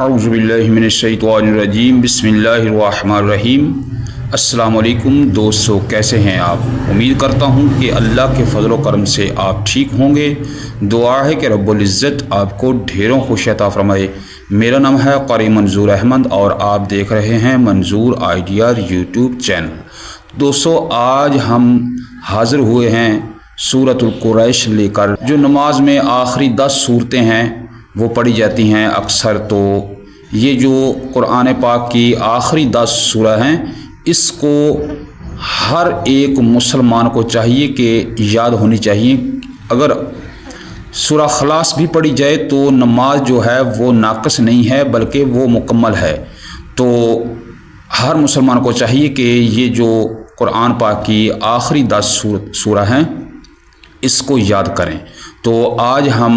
اعوذ باللہ من الشیطان الرجیم بسم اللہ الرحمن الرحیم۔ السلام علیکم دوستو، کیسے ہیں آپ؟ امید کرتا ہوں کہ اللہ کے فضل و کرم سے آپ ٹھیک ہوں گے۔ دعا ہے کہ رب العزت آپ کو ڈھیروں خوشی عطا فرمائے۔ میرا نام ہے قاری منظور احمد اور آپ دیکھ رہے ہیں منظور آئیڈیاز یوٹیوب چینل۔ دوستو، آج ہم حاضر ہوئے ہیں سورۃ القریش لے کر، جو نماز میں آخری 10 صورتیں ہیں وہ پڑھی جاتی ہیں اکثر۔ تو یہ جو قرآن پاک کی آخری 10 سورہ ہیں، اس کو ہر ایک مسلمان کو چاہیے کہ یاد ہونی چاہیے۔ اگر سورہ اخلاص بھی پڑھی جائے تو نماز جو ہے وہ ناقص نہیں ہے بلکہ وہ مکمل ہے۔ تو ہر مسلمان کو چاہیے کہ یہ جو قرآن پاک کی آخری 10 سورہ ہیں اس کو یاد کریں۔ تو آج ہم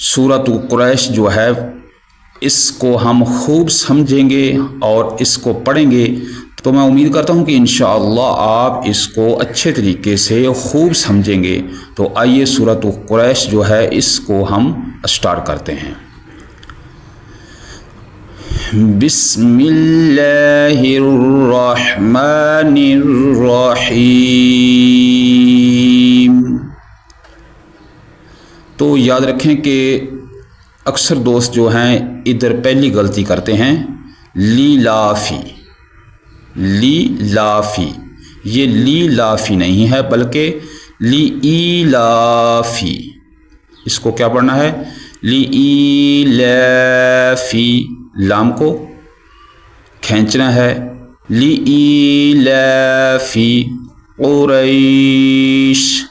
سورۃ قریش جو ہے اس کو ہم خوب سمجھیں گے اور اس کو پڑھیں گے۔ تو میں امید کرتا ہوں کہ انشاءاللہ آپ اس کو اچھے طریقے سے خوب سمجھیں گے۔ تو آئیے سورۃ قریش جو ہے اس کو ہم اسٹارٹ کرتے ہیں۔ بسم اللہ الرحمن الرحیم۔ تو یاد رکھیں کہ اکثر دوست جو ہیں ادھر پہلی غلطی کرتے ہیں، لی لافی۔ یہ لی لافی نہیں ہے بلکہ لی ایلافی۔ اس کو کیا پڑھنا ہے؟ لی ایلافی، لام کو کھینچنا ہے۔ لی ایلافی قریش،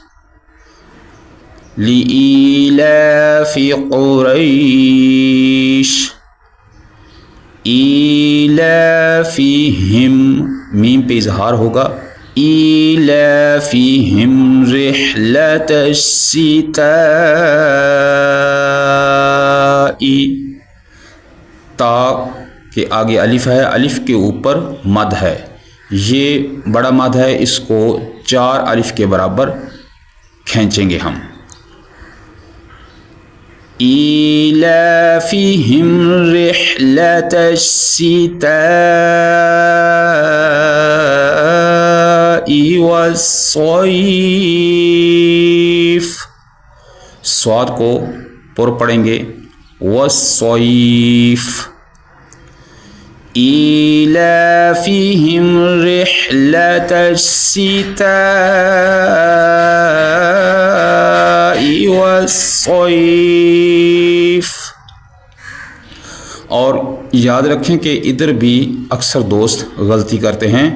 لِإِيلَافِ قُرَيْشٍ إِيلَافِهِمْ، میم پہ اظہار ہوگا، إِيلَافِهِمْ رِحْلَةَ الشِّتَاءِ، تا کے آگے الف ہے، الف کے اوپر مد ہے، یہ بڑا مد ہے، اس کو 4 الف کے برابر کھینچیں گے ہم۔ إِيلَافِهِمْ رِحْلَةَ الشِّتَاءِ وَالصَّيْفِ، صاد کو پر پڑھیں گے، وَالصَّيْفِ۔ إِيلَافِهِمْ رِحْلَةَ الشِّتَاءِ وَالصَّيْفِ۔ اور یاد رکھیں کہ ادھر بھی اکثر دوست غلطی کرتے ہیں،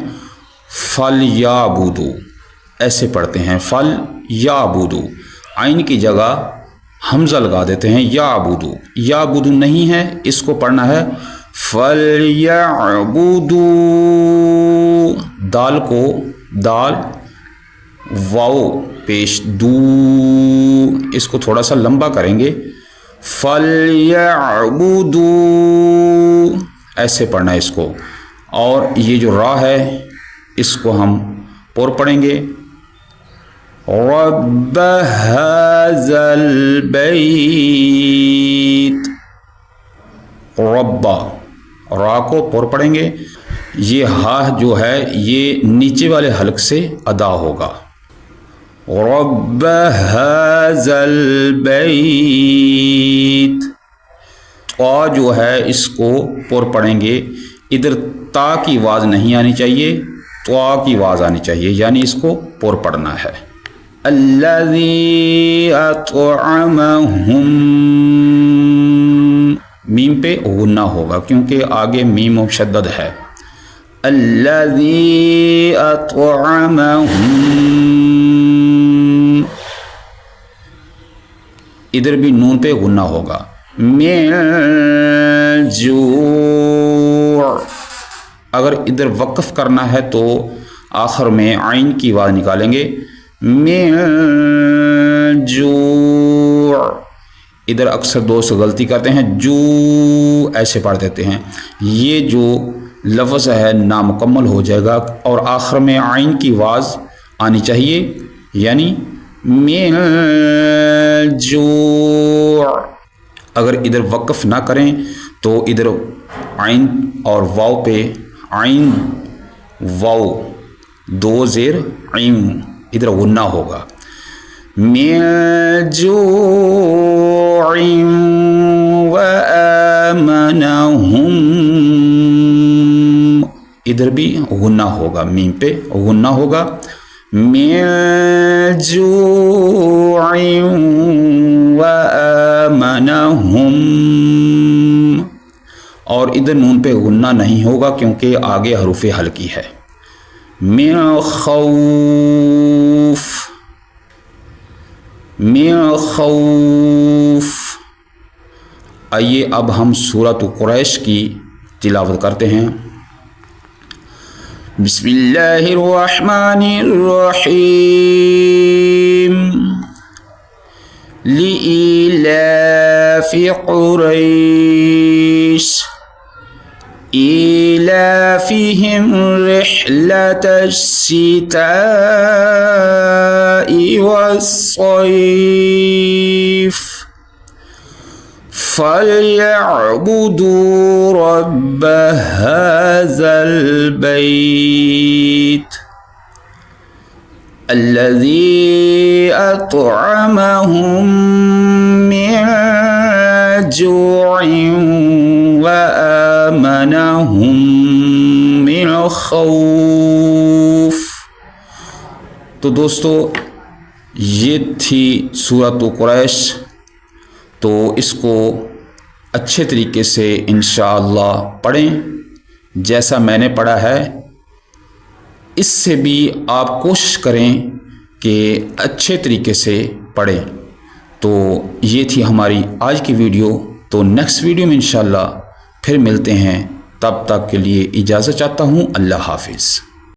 فَلْيَعْبُدُوا ایسے پڑھتے ہیں، فَلْيَعْبُدُوا، عین کی جگہ حمزہ لگا دیتے ہیں، یعبدوا، یعبدوا نہیں ہے، اس کو پڑھنا ہے فَلْيَعْبُدُوا، دال کو دال واو پیش دو، اس کو تھوڑا سا لمبا کریں گے، فَلْيَعْبُدُوا ایسے پڑھنا ہے اس کو۔ اور یہ جو را ہے اس کو ہم پر پڑھیں گے، رَبَّ هَذَا الْبَيْتِ، رَبَّ، را کو پر پڑھیں گے، یہ ہا جو ہے یہ نیچے والے حلق سے ادا ہوگا، رَبَّ هَذَا الْبَيْتِ۔ طا جو ہے اس کو پر پڑھیں گے، ادھر تا کی آواز نہیں آنی چاہیے، طا کی آواز آنی چاہیے، یعنی اس کو پر پڑھنا ہے۔ الذی اطعمہم، میم پہ غنہ ہوگا کیونکہ آگے میم مشدد ہے، الذی اطعمہم، ادھر بھی نون پہ غنہ ہوگا، من جوع۔ اگر ادھر وقف کرنا ہے تو آخر میں عین کی آواز نکالیں گے، من جوع۔ ادھر اکثر دوست غلطی کرتے ہیں، جو ایسے پڑھ دیتے ہیں، یہ جو لفظ ہے نامکمل ہو جائے گا اور آخر میں عین کی آواز آنی چاہیے، یعنی من جوع۔ اگر ادھر وقف نہ کریں تو ادھر عین اور واو پہ عین واو دو زیر عین ادھر غنہ ہوگا. من جوع وآمنہم ادھر بھی غنہ ہوگا، میم پہ غنہ ہوگا. من جوع وآمنہم اور ادھر نون پہ غنہ نہیں ہوگا کیونکہ آگے حروف حلقی ہے. من خوف من خوف. آئیے اب ہم سورۃ قریش کی تلاوت کرتے ہیں. بسم اللہ الرحمن الرحیم. لإيلاف قریش إيلافهم رحلة الشتاء والصيف فليعبدوا رب هذا البيت الذي أطعمهم من جوع وآمنهم من خوف. تو دوستو یہ تھی سورۃ قریش. تو اس کو اچھے طریقے سے انشاءاللہ پڑھیں جیسا میں نے پڑھا ہے. اس سے بھی آپ کوشش کریں کہ اچھے طریقے سے پڑھیں. تو یہ تھی ہماری آج کی ویڈیو. تو نیکسٹ ویڈیو میں انشاءاللہ پھر ملتے ہیں. تب تک کے لیے اجازت چاہتا ہوں. اللہ حافظ.